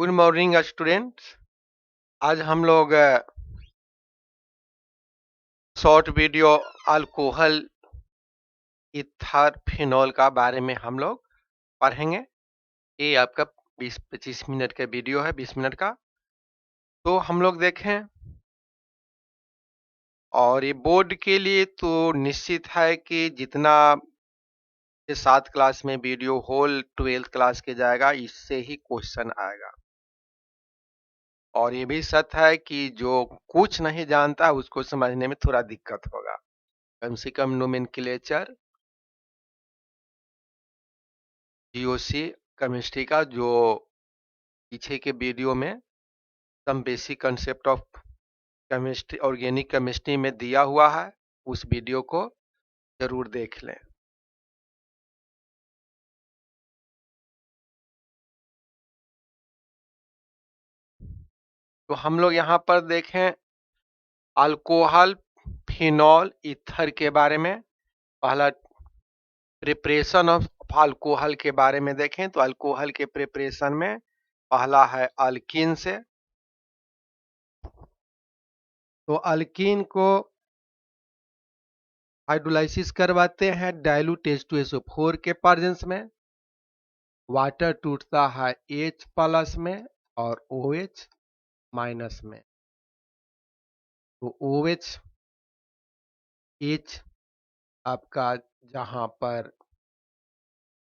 Good morning students. आज हम लोग short video alcohol ether phenol का बारे में हम लोग पढ़ेंगे। ये आपका 20-25 मिनट का वीडियो है, 20 मिनट का। तो हम लोग देखें, और ये बोर्ड के लिए तो निश्चित है कि जितना 7 क्लास में वीडियो होल 12th क्लास के जाएगा, इससे ही क्वेश्चन आएगा। और ये भी सत्य है कि जो कुछ नहीं जानता उसको समझने में थोड़ा दिक्कत होगा। कम से कम नोमेनक्लेचर जीओसी केमिस्ट्री का जो पीछे के वीडियो में some basic concept of chemistry organic chemistry में दिया हुआ है, उस वीडियो को जरूर देख लें। तो हम लोग यहाँ पर देखें अल्कोहल फिनॉल ईथर के बारे में। पहला प्रिपरेशन ऑफ अल्कोहल के बारे में देखें तो अल्कोहल के प्रिपरेशन में पहला है अल्कीन से। तो अल्कीन को हाइड्रोलाइसिस करवाते हैं डाइल्यूट H2SO4 के प्रेजेंस में। वाटर टूटता है H+ में और OH- में। तो OH H आपका जहां पर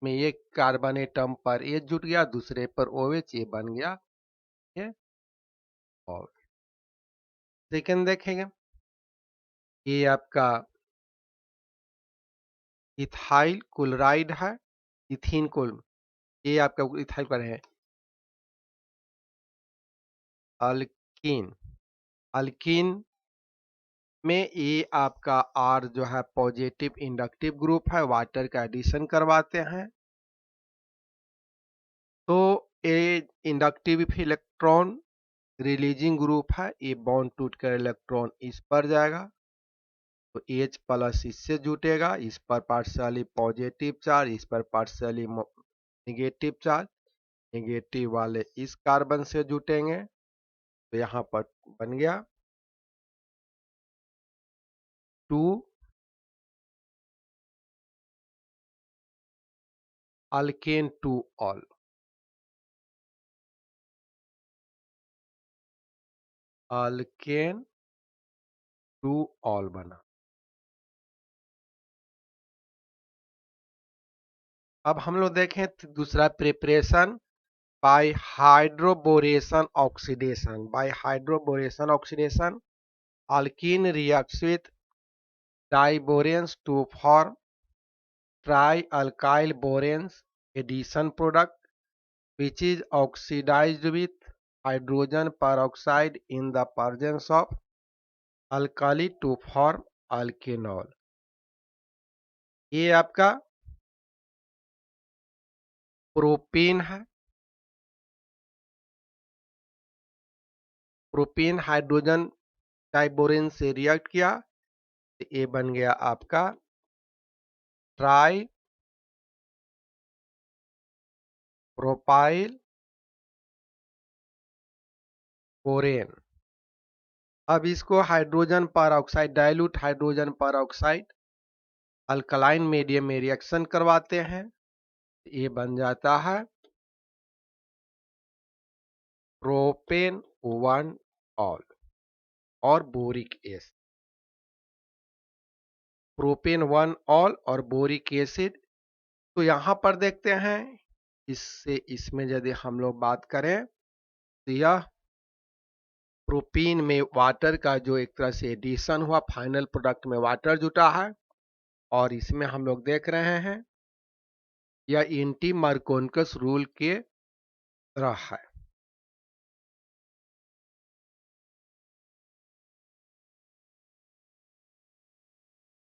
में एक कार्बन एटम पर H जुट गया, दूसरे पर OH, ये बन गया ये। और सेकेंड देखेंगे, ये आपका इथाइल क्लोराइड है, इथिन कोल, ये आपका इथाइल पर है अल्कीन। अल्कीन में ये आपका R जो है पॉजिटिव इंडक्टिव ग्रुप है, वाटर का एडिशन करवाते हैं। तो ये इंडक्टिव इलेक्ट्रॉन रिलीजिंग ग्रुप है, ये बॉन्ड टूटकर इलेक्ट्रॉन इस पर जाएगा तो H+ इससे जुटेगा, इस पर पार्शियली पॉजिटिव चार्ज, इस पर पार्शियली नेगेटिव चार्ज, नेगेटिव वाले इस कार्बन से जुटेंगे तो यहाँ पर बन गया 2 अल्केन 2 ऑल। अल्केन 2 ऑल बना। अब हम लोग देखें दूसरा preparation by hydroboration oxidation. By hydroboration oxidation alkene reacts with diboranes to form trialkyl boranes addition product which is oxidized with hydrogen peroxide in the presence of alkali to form alkanol। ये आपका propane है। Propane hydrogen diborane से react किया तो ये बन गया आपका ट्राई प्रोपाइल बोरेन। अब इसको हाइड्रोजन पर ऑक्साइड डाइल्यूट हाइड्रोजन पर ऑक्साइड अल्कलाइन मीडियम में रिएक्शन करवाते हैं, ये बन जाता है प्रोपेन 1 ऑल और बोरिक एसिड। प्रोपेन 1 ऑल और बोरिक एसिड। तो यहां पर देखते हैं, इससे इसमें यदि हम लोग बात करें तो यह प्रोपीन में वाटर का जो एक तरह से एडिशन हुआ, फाइनल प्रोडक्ट में वाटर जुटा है, और इसमें हम लोग देख रहे हैं यह एंटी मार्कोनिकस रूल के तरह है।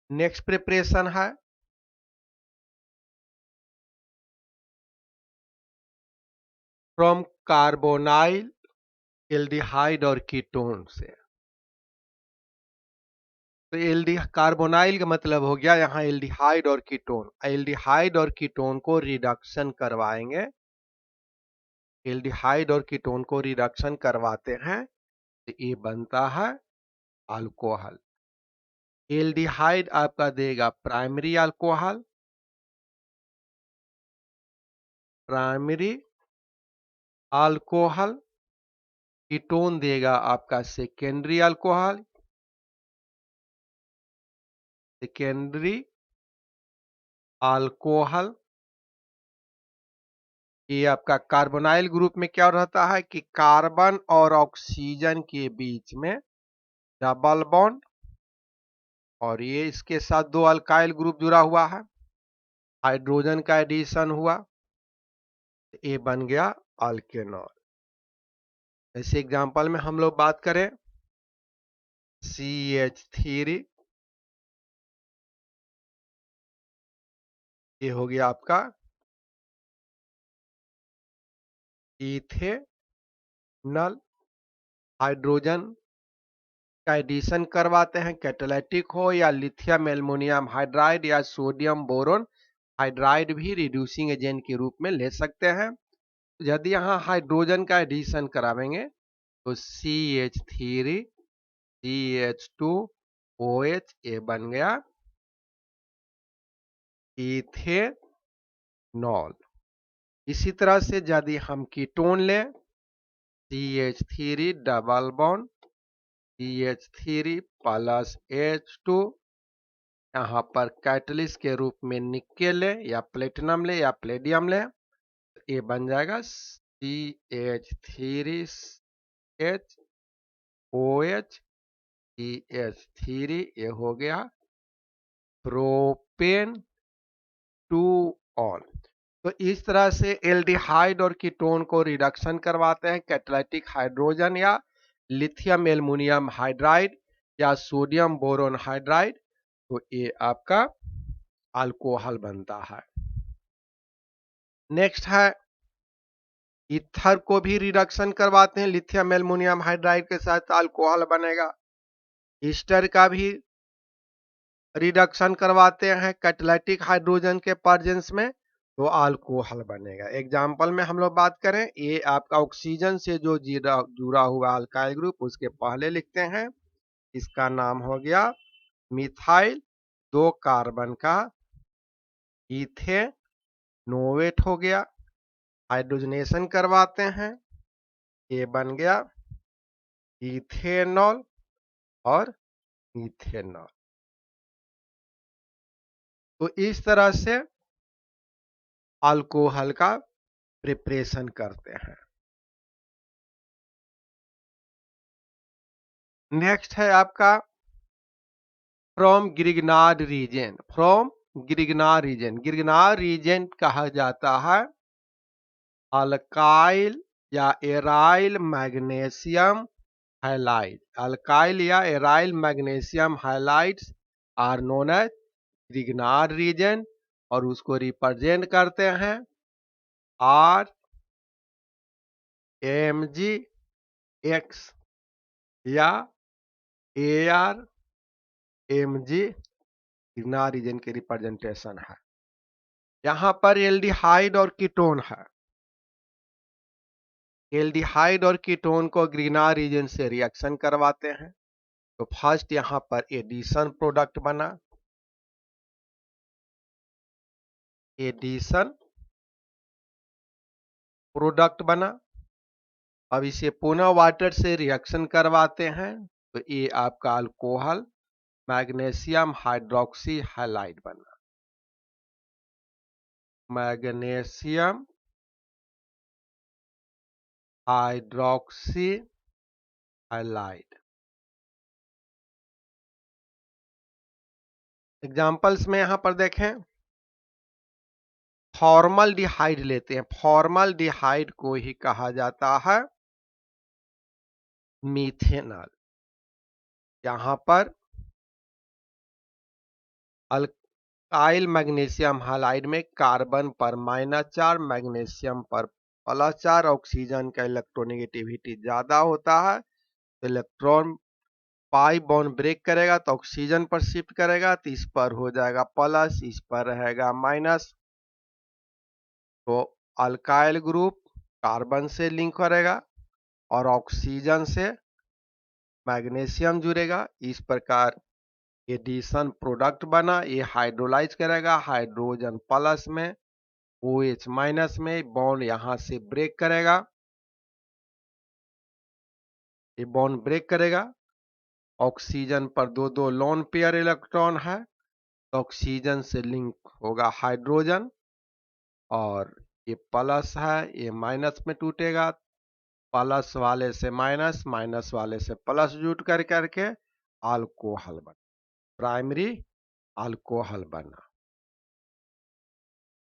नेक्स्ट प्रिपरेशन है फ्रॉम कार्बोनाइल एल्डिहाइड और कीटोन से। तो कार्बोनाइल का मतलब हो गया यहाँ एल्डिहाइड और कीटोन। एल्डिहाइड और कीटोन को रिडक्शन करवाएंगे एल्डिहाइड और कीटोन को रिडक्शन करवाते हैं तो ये बनता है अल्कोहल। एल्डिहाइड आपका देगा primary alcohol, primary alcohol. Ketone देगा आपका सेकेंडरी अल्कोहल, सेकेंडरी अल्कोहल। ये आपका कार्बोनाइल ग्रुप में क्या रहता है कि कार्बन और ऑक्सीजन के बीच में डबल बॉन्ड, और ये इसके साथ दो अल्काइल ग्रुप जुड़ा हुआ है, हाइड्रोजन का एडिशन हुआ, ये बन गया अल्केनॉल। ऐसे एग्जांपल में हम लोग बात करें CH3, ये हो गया आपका इथेनॉल। हाइड्रोजन का एडिशन करवाते हैं, कैटालिटिक हो या लिथियम एल्युमिनियम हाइड्राइड या सोडियम बोरोन हाइड्राइड भी रिड्यूसिंग एजेंट के रूप में ले सकते हैं। यदि यहाँ हाइड्रोजन का एडिशन करावेंगे तो CH3 CH2OH ये बन गया इथेनॉल। इसी तरह से यदि हम कीटोन लें CH3 double bond CH3 plus H2, यहाँ पर कैटलिस्ट के रूप में निकेल ले या प्लेटिनम ले या प्लेडियम ले, ये बन जाएगा CH3OH CH3, ये हो गया प्रोपेन 2ऑन। तो इस तरह से एल्डिहाइड और कीटोन को रिडक्शन करवाते हैं, कैटालिटिक हाइड्रोजन या लिथियम एल्युमिनियम हाइड्राइड या सोडियम बोरोन हाइड्राइड, तो ये आपका अल्कोहल बनता है। नेक्स्ट है ईथर को भी रिडक्शन करवाते हैं, लिथियम एल्युमिनियम हाइड्राइड के साथ अल्कोहल बनेगा। ईस्टर का भी रिडक्शन करवाते हैं कैटालिटिक हाइड्रोजन के प्रेजेंस में, तो अल्कोहल बनेगा। एग्जाम्पल में हम लोग बात करें, ये आपका ऑक्सीजन से जो जुड़ा हुआ अल्काइल ग्रुप, उसके पहले लिखते हैं, इसका नाम हो गया मिथाइल 2 कार्बन का इथेनोवेट हो गया। हाइड्रोजनेशन करवाते हैं, ये बन गया इथेनॉल और इथेनॉल। तो इस तरह से अल्कोहल का प्रिपरेशन करते हैं। नेक्स्ट है आपका from Grignard reagent. From Grignard reagent, Grignard reagent कहा जाता है अल्काइल या एराइल मैग्नीशियम हैलाइड। अल्काइल या aryl magnesium halides are known as Grignard reagent, और उसको रिप्रेजेंट करते हैं RMgX या ARMg, ग्रिग्नार्ड रीजन के रिप्रेजेंटेशन है। यहां पर एल्डिहाइड और कीटोन है, एल्डिहाइड और कीटोन को ग्रिग्नार्ड रीजन से रिएक्शन करवाते हैं, तो फर्स्ट यहां पर एडिशन प्रोडक्ट बना, एडिशन प्रोडक्ट बना। अब इसे पुनः वाटर से रिएक्शन करवाते हैं, तो ये आपका अल्कोहल मैग्नीशियम हाइड्रोक्सी हैलाइड बना, मैग्नीशियम हाइड्रोक्सी हैलाइड। एग्जांपल्स में यहां पर देखें, फॉर्मल्डिहाइड लेते हैं, फॉर्मल्डिहाइड को ही कहा जाता है मीथेनॉल। यहां पर अल्काइल मैग्नीशियम हैलाइड में कार्बन पर -4, मैग्नीशियम पर +4, ऑक्सीजन का इलेक्ट्रोनेगेटिविटी ज्यादा होता है, तो इलेक्ट्रॉन पाई बॉन्ड ब्रेक करेगा तो ऑक्सीजन पर शिफ्ट करेगा, तो इस पर हो जाएगा प्लस, इस पर रहेगा माइनस, तो अल्काइल ग्रुप कार्बन से लिंक करेगा और ऑक्सीजन से मैग्नीशियम जुड़ेगा। इस प्रकार एडिशन प्रोडक्ट बना। ये हाइड्रोलाइज करेगा हाइड्रोजन प्लस में, OH माइनस में, बॉन्ड यहां से ब्रेक करेगा। ये बॉन्ड ब्रेक करेगा। ऑक्सीजन पर दो दो लोन पेयर इलेक्ट्रॉन है, तो ऑक्सीजन से लिंक होगा हाइड्रोजन, और ये प्लस है ये माइनस में टूटेगा। प्लस वाले से माइनस, माइनस वाले से प्लस जुट कर करके अल्कोहल बना, प्राइमरी अल्कोहल बना।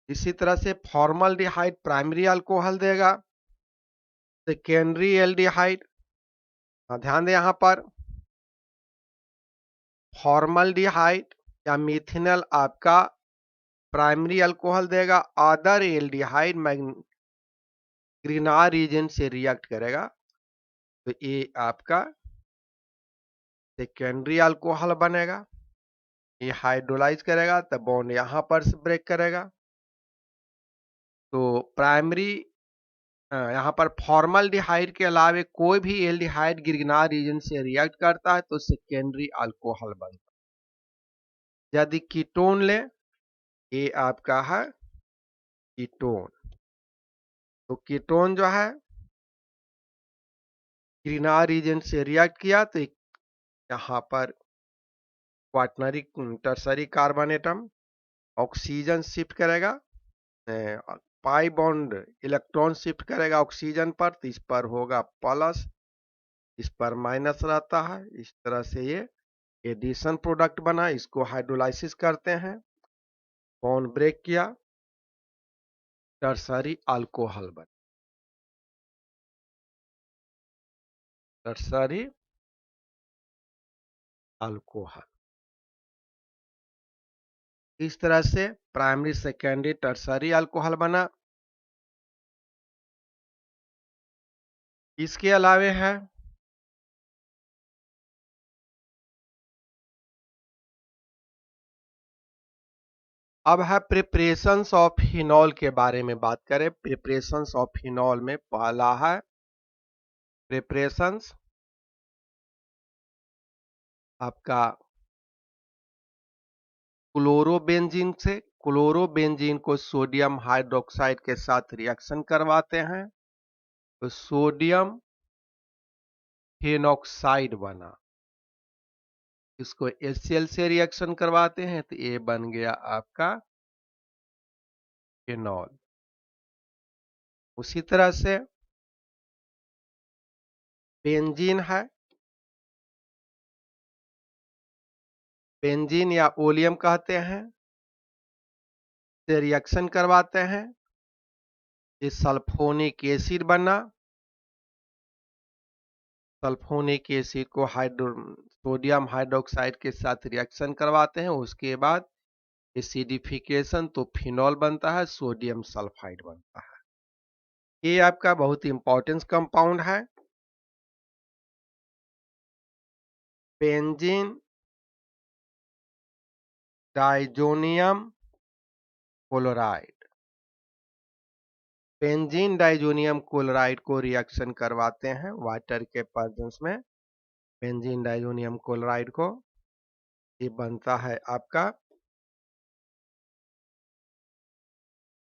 इसी तरह से फॉर्मल्डिहाइड प्राइमरी अल्कोहल देगा। सेकेंडरी एल्डिहाइड, ध्यान दें यहां पर फॉर्मल्डिहाइड या मिथेनॉल आपका प्राइमरी अल्कोहल देगा। अदर एल्डिहाइड ग्रीनार रीजन से रिएक्ट करेगा, तो ये आपका सेकेंडरी अल्कोहल बनेगा। ये हाइड्रोलाइज करेगा तो बॉन्ड यहां पर ब्रेक करेगा। तो प्राइमरी यहाँ पर फॉर्मल्डिहाइड के अलावे कोई भी एल्डिहाइड गिरगिनार रीजन से रिएक्ट करता है तो सेकेंडरी अल्कोहल बनता है। यदि कीटोन ले, ये आपका है कीटोन, तो कीटोन जो है गिरगिनार रीजन से रिएक्ट किया तो यहाँ पर quaternary tertiary carbon atom oxygen shift करेगा, पाई बॉन्ड इलेक्ट्रॉन शिफ्ट करेगा ऑक्सीजन पर, तो इस पर होगा प्लस, इस पर माइनस रहता है। इस तरह से ये एडिशन प्रोडक्ट बना। इसको हाइड्रोलाइसिस करते हैं, बॉन्ड ब्रेक किया, टर्सरी अल्कोहल बना, टर्सरी अल्कोहल। इस तरह से प्राइमरी सेकेंडरी टर्सरी अल्कोहल बना। इसके अलावे है अब है प्रिपरेशंस ऑफ फिनॉल के बारे में बात करें। प्रिपरेशंस ऑफ फिनॉल में पहला है प्रिपरेशंस आपका क्लोरोबेंजीन से। क्लोरोबेंजीन को सोडियम हाइड्रोक्साइड के साथ रिएक्शन करवाते हैं, तो सोडियम फेनॉक्साइड बना। इसको HCl से रिएक्शन करवाते हैं तो ये बन गया आपका फिनॉल। उसी तरह से बेंजीन है, बेंजीन या ओलियम कहते हैं, से रिएक्शन करवाते हैं, ये सल्फोनिक एसिड बना। सल्फोनिक एसिड को सोडियम हाइड्रोक्साइड के साथ रिएक्शन करवाते हैं, उसके बाद एसिडिफिकेशन तो फिनॉल बनता है, सोडियम सल्फाइड बनता है। ये आपका बहुत इंपॉर्टेंट कंपाउंड है। Benzene diazonium chloride, benzene diazonium chloride को रिएक्शन करवाते हैं वाटर के प्रेजेंस में, बेंजीन डाइजोनियम क्लोराइड को, ये बनता है आपका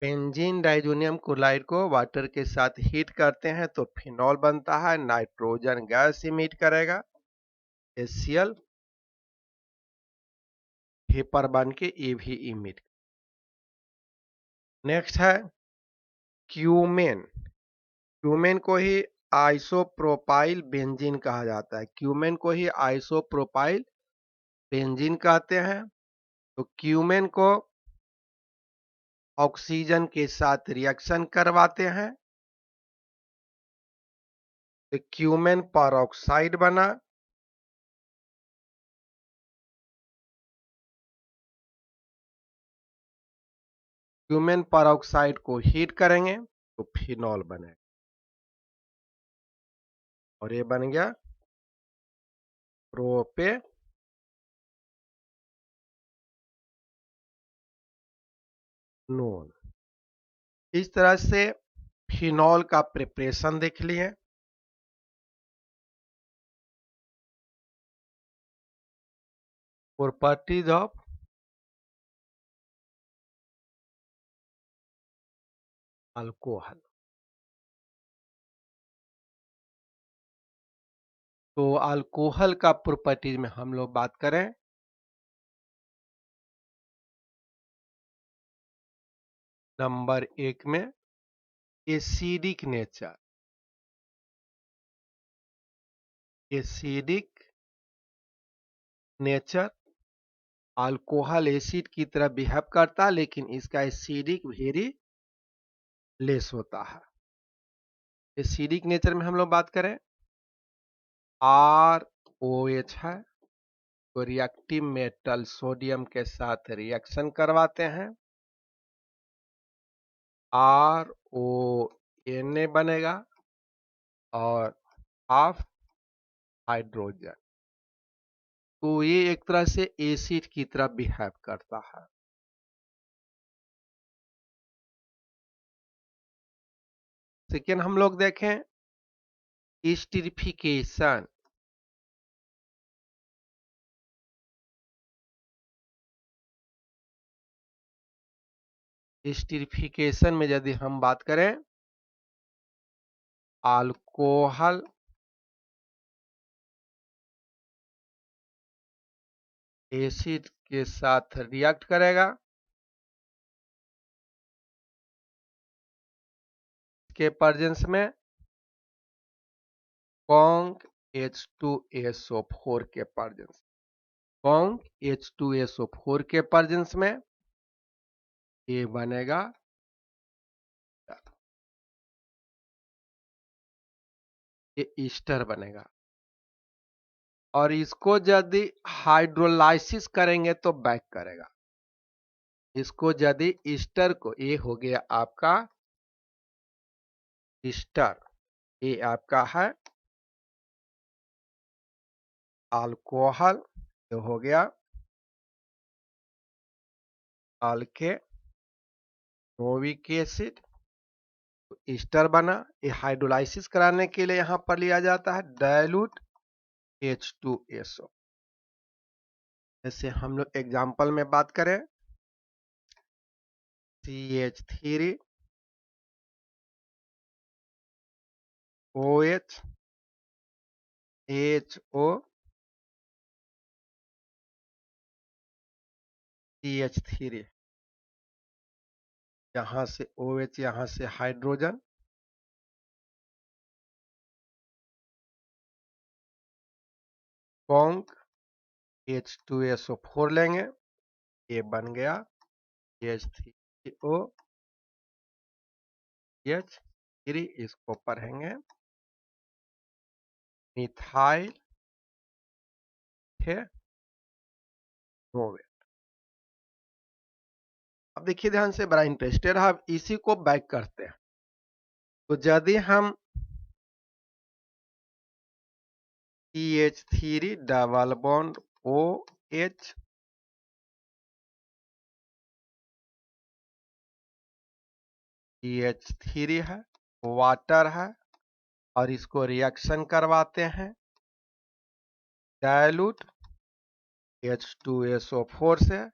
बेंजीन डाइजोनियम क्लोराइड को वाटर के साथ हीट करते हैं तो फिनॉल बनता है। नाइट्रोजन गैस इमिट करेगा, HCl वेपर बन के ये भी इमिट। नेक्स्ट है क्यूमेन। क्यूमेन को ही आइसोप्रोपाइल बेंजीन कहा जाता है। क्यूमेन को ही आइसोप्रोपाइल बेंजीन कहते हैं। तो क्यूमेन को ऑक्सीजन के साथ रिएक्शन करवाते हैं तो क्यूमेन पर ऑक्साइड बना। क्यूमेन पर ऑक्साइड को हीट करेंगे तो फिनॉल बनेगा, और ये बन गया प्रोपेनोन। इस तरह से फिनॉल का प्रिपरेशन देख लिए। Properties of alcohol. तो अल्कोहल का प्रॉपर्टीज में हम लोग बात करें, नंबर 1 में acidic nature. Acidic nature, alcohol acid की तरह बिहेव करता है, लेकिन इसका एसिडिक वेरी लेस होता है। एसिडिक नेचर में हम लोग बात करें, ROH है, तो रिएक्टिव मेटल सोडियम के साथ रिएक्शन करवाते हैं, RONA बनेगा और हाफ हाइड्रोजन। तो ये एक तरह से एसिड की तरह बिहेव करता है। सेकेंड हम लोग देखें एस्टरिफिकेशन। एस्टरिफिकेशन में यदि हम बात करें, अल्कोहल एसिड के साथ रिएक्ट करेगा, के प्रेजेंस में कॉन्क H2SO4 के प्रेजेंस, कॉन्क H2SO4 के प्रेजेंस में ये बनेगा, ये ईस्टर बनेगा। और इसको यदि हाइड्रोलाइसिस करेंगे तो बैक करेगा। इसको यदि ईस्टर को, ये हो गया आपका ईस्टर, ये आपका है अल्कोहल, तो हो गया अल्केनोइक एसिड, तो ईस्टर बना। ये हाइड्रोलाइसिस कराने के लिए यहां पर लिया जाता है डाइल्यूट H2SO। जैसे हम लोग एग्जांपल में बात करें, CH3 OH HO CH3, यहां से OH, यहां से हाइड्रोजन, कॉन्क H2SO4 लेंगे, ये बन गया H3O H3, इसको पढ़ेंगे मिथाइल फेनोवेट। अब देखिए ध्यान से, बड़ा इंटरेस्टेड है, अब इसी को बैक करते हैं। तो यदि हम CH3 double bond OH CH3 है, वाटर है, और इसको रिएक्शन करवाते हैं डाइल्यूट H2SO4 से,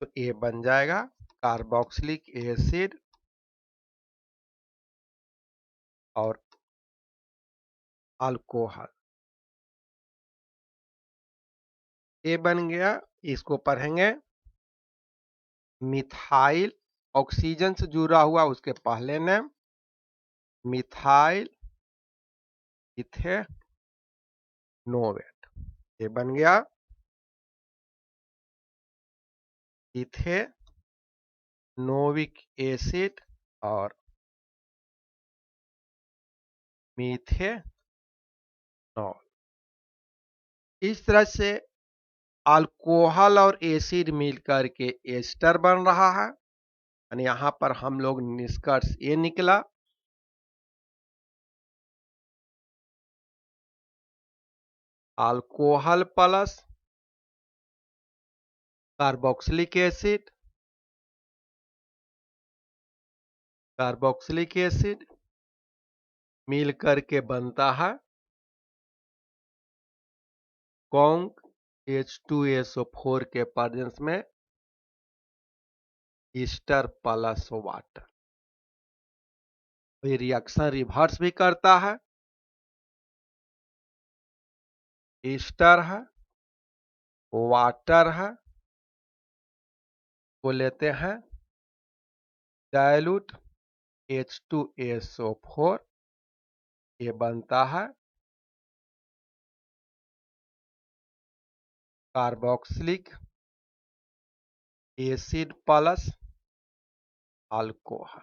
तो ये बन जाएगा कार्बोक्सिलिक एसिड और अल्कोहल। ये बन गया, इसको पढ़ेंगे मिथाइल, ऑक्सीजन से जुड़ा हुआ उसके पहले नेम मिथाइल इथेनोवेट, ये बन गया इथेनोइक एसिड और मीथेनॉल। इस तरह से अल्कोहल और एसिड मिलकर के एस्टर बन रहा है। यानी यहां पर हम लोग निष्कर्ष ये निकला, alcohol plus carboxylic acid carboxylic acid मिल करके बनता है कॉन्क H2SO4 के प्रेजेंस में ईस्टर प्लस वाटर। ये रिएक्शन रिवर्स भी करता है, ईस्टर है, वाटर है, को लेते हैं डाइल्यूट H2SO4, ये बनता है कार्बोक्सिलिक एसिड प्लस अल्कोहल।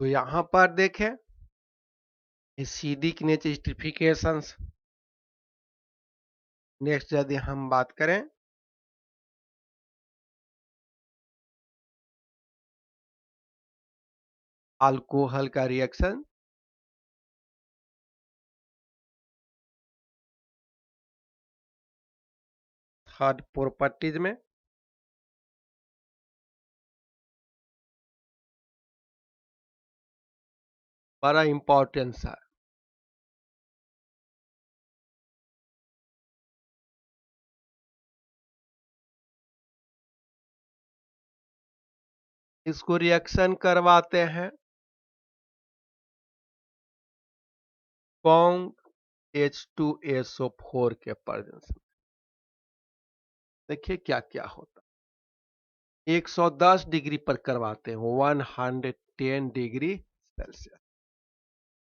तो यहां पर देखें एसिडिक नेचर एस्टरिफिकेशंस। नेक्स्ट यदि हम बात करें अल्कोहल का रिएक्शन, थर्ड प्रॉपर्टीज में बड़ा इंपॉर्टेंस है। इसको रिएक्शन करवाते हैं कॉन्क H2SO4 के प्रेजेंस में। देखिए क्या क्या होता है। 110 डिग्री पर करवाते हैं, 110 डिग्री सेल्सियस।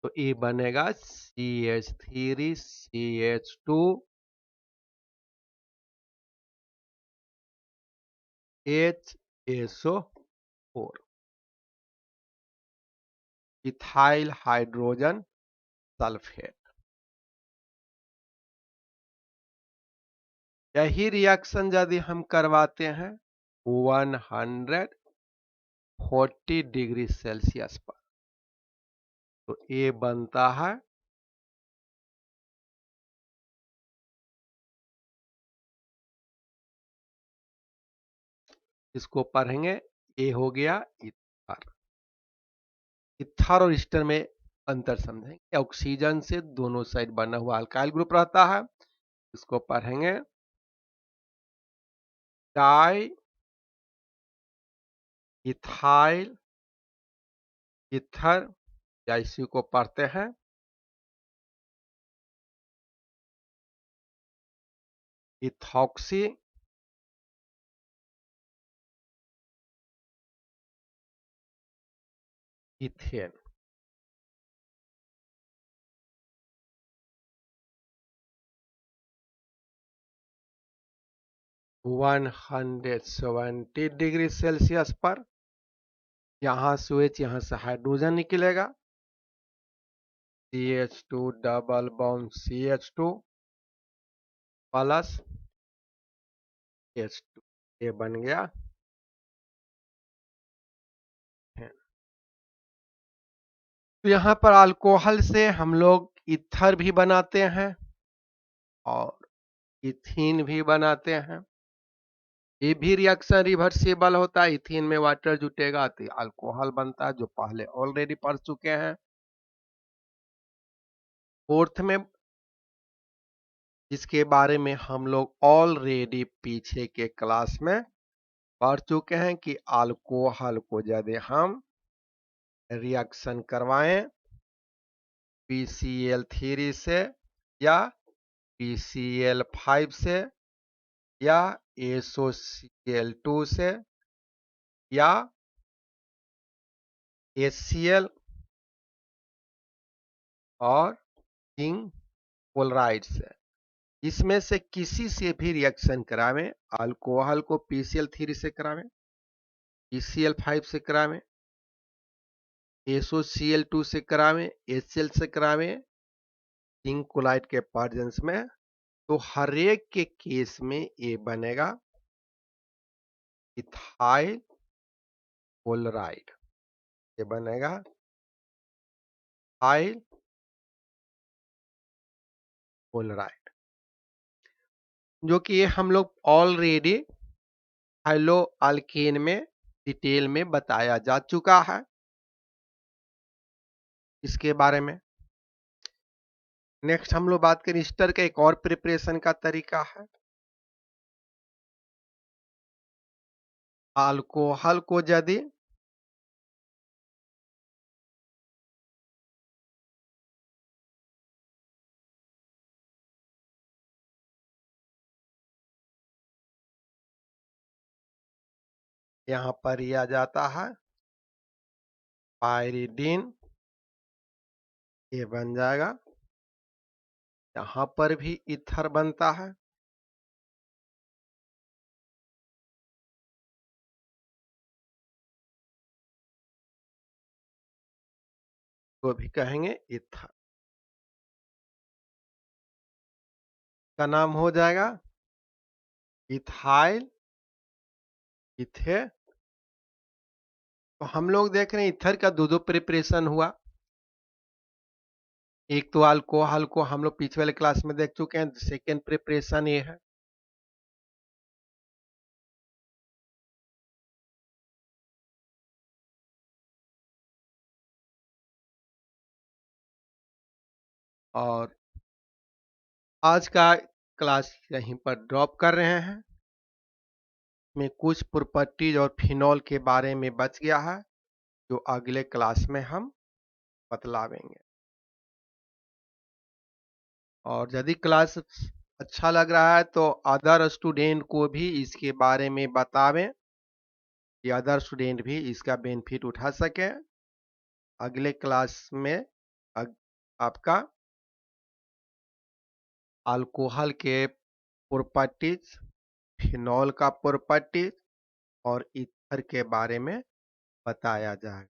तो ये बनेगा CH3CH2 HSO4, ethyl hydrogen sulphate. यही रिएक्शन यदि हम करवाते हैं 140 डिग्री सेल्सियस पर, तो ये बनता है इसको पढ़ेंगे, ये हो गया इथर। इथर और ईस्टर में अंतर समझेंगे। ऑक्सीजन से दोनों साइड बना हुआ अल्काइल ग्रुप रहता है, इसको पढ़ेंगे डाई इथाइल इथर, या इसी को पढ़ते हैं ethoxy ethane. One 170 degree Celsius पर यहां से OH, यहां से हाइड्रोजन निकलेगा, CH2 double bond CH2 plus H2, ये बन गया। तो यहाँ पर अल्कोहल से हम लोग ईथर भी बनाते हैं और इथीन भी बनाते हैं। ये भी रिएक्शन रिवर्सिबल होता है। इथीन में वाटर जुटेगा तो अल्कोहल बनता है, जो पहले ऑलरेडी पढ़ चुके हैं। फोर्थ में जिसके बारे में हम लोग ऑलरेडी पीछे के क्लास में पढ़ चुके हैं कि अल्कोहल को यदि हम रिएक्शन करवाएं PCl3 से या PCl5 से या SOCl2 से या HCl और जिंक क्लोराइड से, इसमें से किसी से भी रिएक्शन करावें, अल्कोहल को PCl3 से करावें, PCl5 से करावें, SOCl2 से करावें, HCl से करावें, जिंक क्लोराइड के प्रेजेंस में, तो हर एक के केस में ये बनेगा इथाइल क्लोराइड। ये बनेगा इथाइल क्लोराइड, जो कि ये हम लोग ऑलरेडी हेलो अल्केन में डिटेल में बताया जा चुका है इसके बारे में। नेक्स्ट हम लोग बात करें ईस्टर का एक और प्रिपरेशन का तरीका है। अल्कोहल को यदि यहाँ पर लिया जाता है पायरीडीन, ये बन जाएगा। यहाँ पर भी ईथर बनता है, तो भी कहेंगे ईथर। का नाम हो जाएगा इथाइल इथे। तो हम लोग देख रहे हैं ईथर का दो प्रिपरेशन हुआ। एक तो अल्कोहल को हम लोग पिछले वाले क्लास में देख चुके हैं, सेकेंड प्रिपरेशन ये है। और आज का क्लास यहीं पर ड्रॉप कर रहे हैं। में कुछ प्रॉपर्टीज और फिनॉल के बारे में बच गया है जो अगले क्लास में हम बतलावेंगे। और यदि क्लास अच्छा लग रहा है तो अदर स्टूडेंट को भी इसके बारे में बतावें कि अदर स्टूडेंट भी इसका बेनिफिट उठा सके। अगले क्लास में आपका अल्कोहल के प्रॉपर्टीज, फिनॉल का प्रॉपर्टीज और ईथर के बारे में बताया जाए।